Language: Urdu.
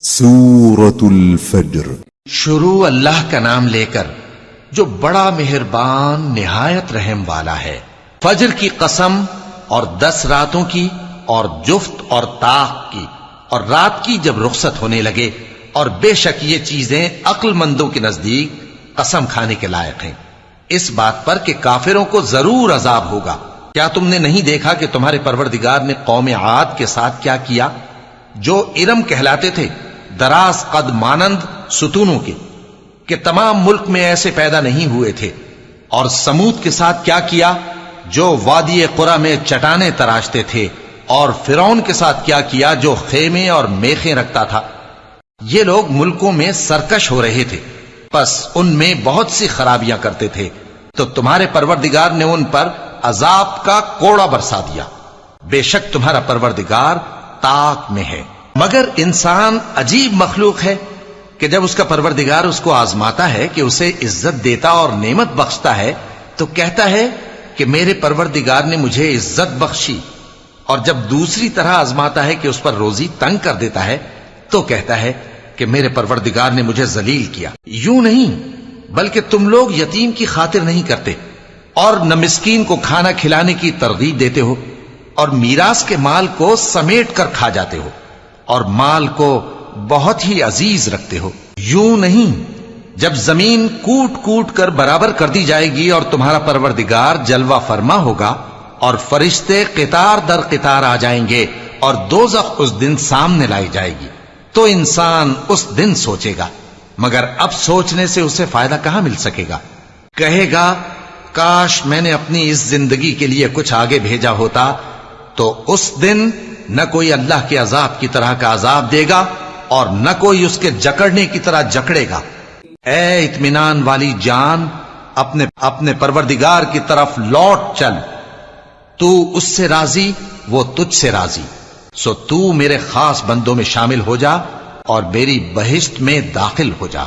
سورۃ الفجر۔ شروع اللہ کا نام لے کر جو بڑا مہربان نہایت رحم والا ہے۔ فجر کی قسم اور 10 راتوں کی اور جفت اور طاق کی اور رات کی جب رخصت ہونے لگے، اور بے شک یہ چیزیں عقل مندوں کے نزدیک قسم کھانے کے لائق ہیں، اس بات پر کہ کافروں کو ضرور عذاب ہوگا۔ کیا تم نے نہیں دیکھا کہ تمہارے پروردگار نے قوم عاد کے ساتھ کیا کیا، جو ارم کہلاتے تھے، دراز قد مانند ستونوں کے، کہ تمام ملک میں ایسے پیدا نہیں ہوئے تھے؟ اور سمود کے ساتھ کیا کیا، جو وادی قرا میں چٹانیں تراشتے تھے؟ اور فرعون کے ساتھ کیا کیا، جو خیمے اور میخیں رکھتا تھا؟ یہ لوگ ملکوں میں سرکش ہو رہے تھے، پس ان میں بہت سی خرابیاں کرتے تھے، تو تمہارے پروردگار نے ان پر عذاب کا کوڑا برسا دیا۔ بے شک تمہارا پروردگار طاق میں ہے۔ مگر انسان عجیب مخلوق ہے کہ جب اس کا پروردگار اس کو آزماتا ہے کہ اسے عزت دیتا اور نعمت بخشتا ہے، تو کہتا ہے کہ میرے پروردگار نے مجھے عزت بخشی، اور جب دوسری طرح آزماتا ہے کہ اس پر روزی تنگ کر دیتا ہے، تو کہتا ہے کہ میرے پروردگار نے مجھے ذلیل کیا۔ یوں نہیں، بلکہ تم لوگ یتیم کی خاطر نہیں کرتے، اور نہ مسکین کو کھانا کھلانے کی ترغیب دیتے ہو، اور میراث کے مال کو سمیٹ کر کھا جاتے ہو، اور مال کو بہت ہی عزیز رکھتے ہو۔ یوں نہیں، جب زمین کوٹ کوٹ کر برابر کر دی جائے گی اور تمہارا پروردگار جلوہ فرما ہوگا، اور فرشتے قطار در قطار آ جائیں گے، اور دوزخ اس دن سامنے لائی جائے گی، تو انسان اس دن سوچے گا، مگر اب سوچنے سے اسے فائدہ کہاں مل سکے گا؟ کہے گا کاش میں نے اپنی اس زندگی کے لیے کچھ آگے بھیجا ہوتا، تو اس دن نہ کوئی اللہ کے عذاب کی طرح کا عذاب دے گا، اور نہ کوئی اس کے جکڑنے کی طرح جکڑے گا۔ اے اطمینان والی جان، اپنے پروردگار کی طرف لوٹ چل، تو اس سے راضی، وہ تجھ سے راضی، سو تو میرے خاص بندوں میں شامل ہو جا اور میری بہشت میں داخل ہو جا۔